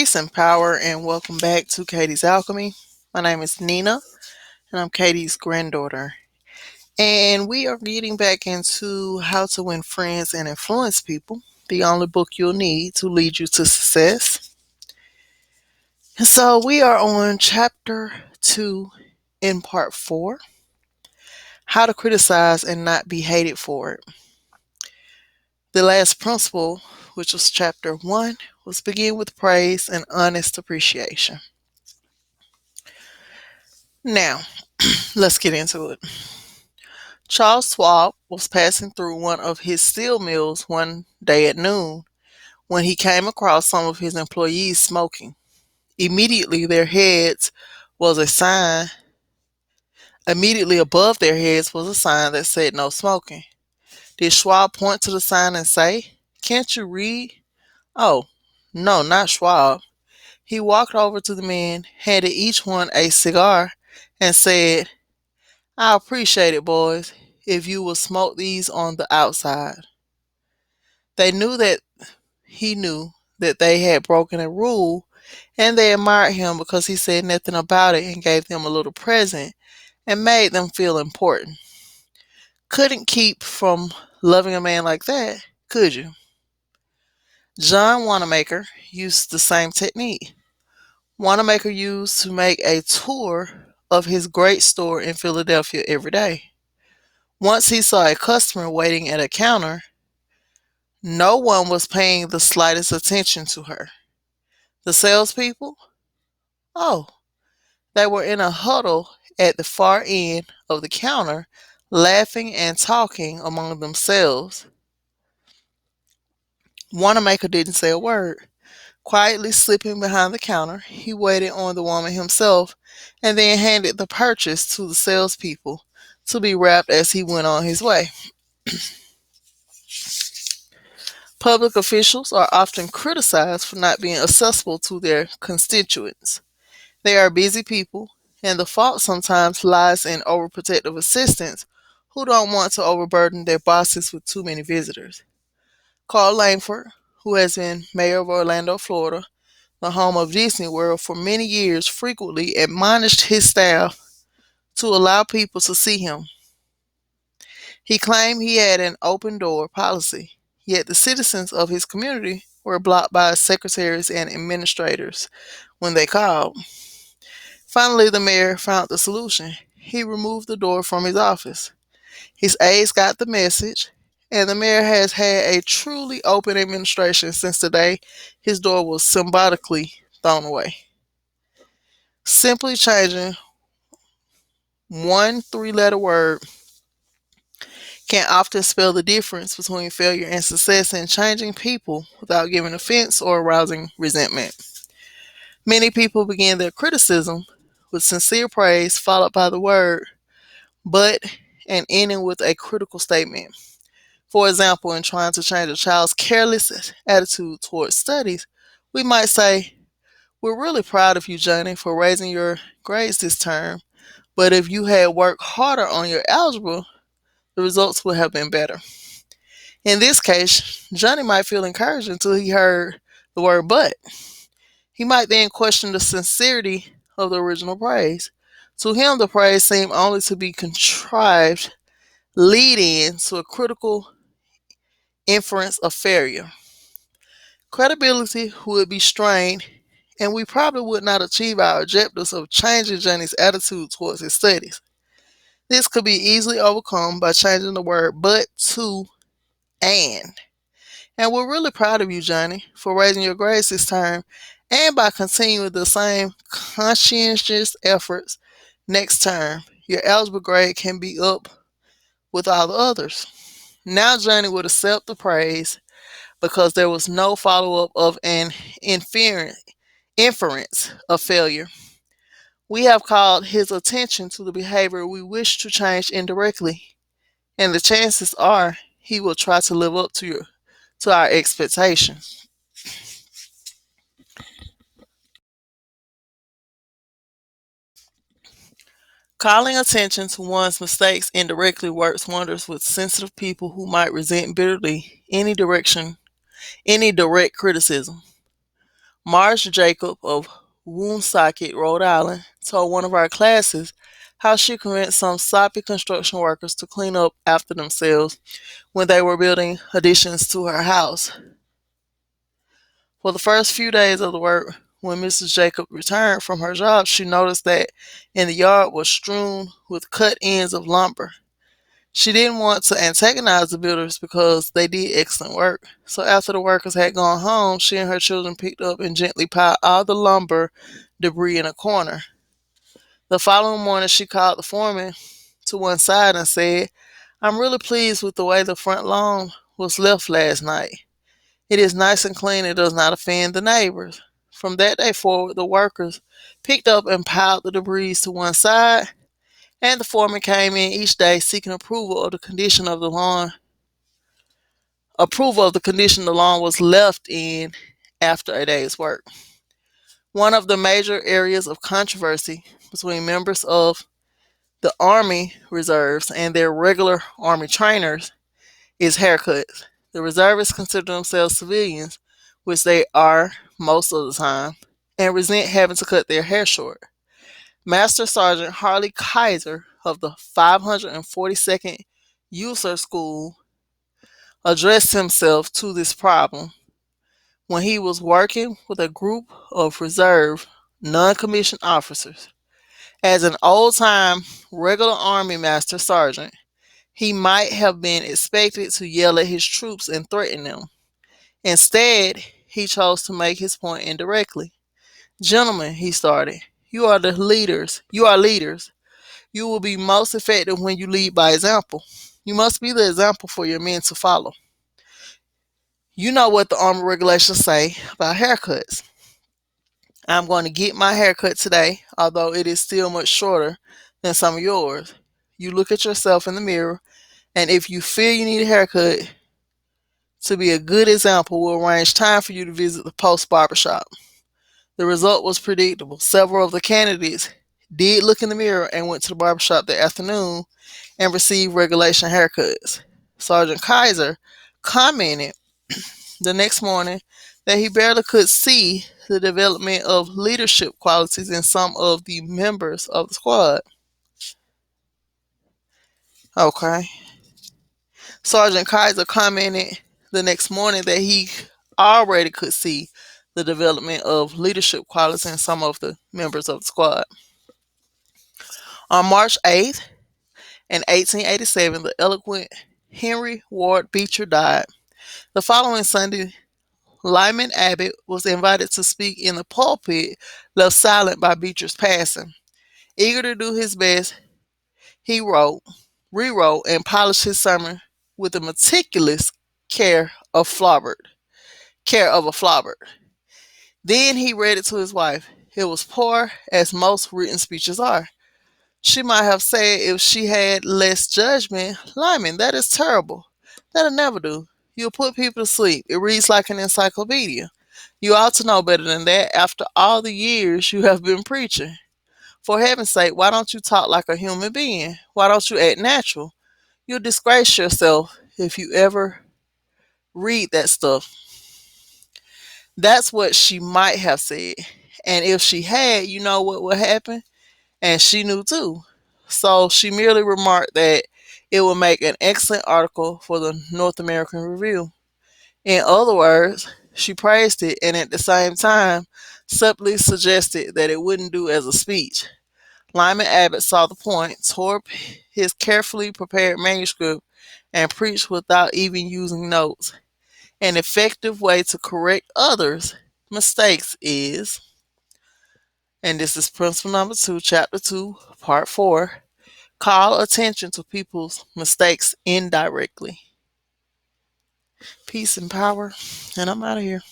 Peace and power, and welcome back to KTsAlchmy. My name is Nina, and I'm Katie's granddaughter. And we are getting back into How to Win Friends and Influence People, the only book you'll need to lead you to success. And so we are on chapter 2 in part 4, How to Criticize and Not Be Hated for It. The last principle, which was chapter 1, was begin with praise and honest appreciation. Now, let's get into it. Charles Schwab was passing through one of his steel mills one day at noon when he came across some of his employees smoking. Immediately their heads was a sign Immediately above their heads was a sign that said no smoking. Did Schwab point to the sign and say, "Can't you read?" Oh, no, not Schwab. He walked over to the men, handed each one a cigar, and said, "I appreciate it, boys, if you will smoke these on the outside." They knew that he knew that they had broken a rule, and they admired him because he said nothing about it and gave them a little present and made them feel important. Couldn't keep from loving a man like that, could you? John Wanamaker used the same technique. Wanamaker used to make a tour of his great store in Philadelphia every day. Once he saw a customer waiting at a counter, no one was paying the slightest attention to her. The salespeople? Oh, they were in a huddle at the far end of the counter, laughing and talking among themselves. Wanamaker didn't say a word. Quietly slipping behind the counter, he waited on the woman himself and then handed the purchase to the salespeople to be wrapped as he went on his way. Public officials are often criticized for not being accessible to their constituents. They are busy people, and the fault sometimes lies in overprotective assistants who don't want to overburden their bosses with too many visitors. Carl Langford, who has been mayor of Orlando, Florida, the home of Disney World, for many years, frequently admonished his staff to allow people to see him. He claimed he had an open door policy, yet the citizens of his community were blocked by secretaries and administrators when they called. Finally, the mayor found the solution. He removed the door from his office. His aides got the message, and the mayor has had a truly open administration since the day his door was symbolically thrown away. Simply changing one three-letter word can often spell the difference between failure and success in changing people without giving offense or arousing resentment. Many people begin their criticism with sincere praise, followed by the word "but" and ending with a critical statement. For example, in trying to change a child's careless attitude towards studies, we might say, "We're really proud of you, Johnny, for raising your grades this term, but if you had worked harder on your algebra, the results would have been better." In this case, Johnny might feel encouraged until he heard the word "but." He might then question the sincerity of the original praise. To him, the praise seemed only to be contrived lead in to a critical inference of failure. Credibility would be strained, and we probably would not achieve our objectives of changing Johnny's attitude towards his studies. This could be easily overcome by changing the word "but" to "and." And we're really proud of you, Johnny, for raising your grades this term and by continuing the same conscientious efforts next term. Your algebra grade can be up with all the others. Now Johnny would accept the praise because there was no follow up of an inference of failure. We have called his attention to the behavior we wish to change indirectly, and the chances are he will try to live up to our expectations. Calling attention to one's mistakes indirectly works wonders with sensitive people who might resent bitterly any direct criticism. Marge Jacob of Woonsocket, Rhode Island, told one of our classes how she convinced some sloppy construction workers to clean up after themselves when they were building additions to her house. For the first few days of the work, when Mrs. Jacob returned from her job, she noticed that in the yard was strewn with cut ends of lumber. She didn't want to antagonize the builders because they did excellent work. So after the workers had gone home, she and her children picked up and gently piled all the lumber debris in a corner. The following morning, she called the foreman to one side and said, "I'm really pleased with the way the front lawn was left last night. It is nice and clean and does not offend the neighbors." From that day forward, the workers picked up and piled the debris to one side, and the foreman came in each day seeking approval of the condition of the lawn. Approval of the condition the lawn was left in after a day's work. One of the major areas of controversy between members of the Army reserves and their regular Army trainers is haircuts. The reservists consider themselves civilians, which they are most of the time, and resent having to cut their hair short. Master Sergeant Harley Kaiser of the 542nd User School addressed himself to this problem when he was working with a group of reserve non-commissioned officers. As an old-time regular Army Master Sergeant, he might have been expected to yell at his troops and threaten them. Instead, he chose to make his point indirectly. "Gentlemen," he started, "you are the leaders. You are leaders. You will be most effective when you lead by example. You must be the example for your men to follow. You know what the Army regulations say about haircuts. I'm going to get my haircut today, although it is still much shorter than some of yours. You look at yourself in the mirror, and if you feel you need a haircut, to be a good example, we'll arrange time for you to visit the post barbershop." The result was predictable. Several of the candidates did look in the mirror and went to the barbershop that afternoon and received regulation haircuts. Sergeant Kaiser commented the next morning that he barely could see the development of leadership qualities in some of the members of the squad. Okay. Sergeant Kaiser commented the next morning that he already could see the development of leadership qualities in some of the members of the squad. On March 8th, in 1887, the eloquent Henry Ward Beecher died. The following Sunday, Lyman Abbott was invited to speak in the pulpit, left silent by Beecher's passing. Eager to do his best, he rewrote, and polished his sermon with the meticulous care of a Flaubert. Then he read it to his wife. It was poor, as most written speeches are. She might have said if she had less judgment, "Lyman, that is terrible. That'll never do. You'll put people to sleep. It reads like an encyclopedia. You ought to know better than that after all the years you have been preaching. For heaven's sake, why don't you talk like a human being? Why don't you act natural? You'll disgrace yourself if you ever read that stuff." That's what she might have said. And if she had, you know what would happen? And she knew too. So she merely remarked that it would make an excellent article for the North American Review. In other words, she praised it and at the same time subtly suggested that it wouldn't do as a speech. Lyman Abbott saw the point, tore up his carefully prepared manuscript, and preached without even using notes. An effective way to correct others' mistakes is, and this is principle number 2, chapter 2, part 4, call attention to people's mistakes indirectly. Peace and power, and I'm out of here.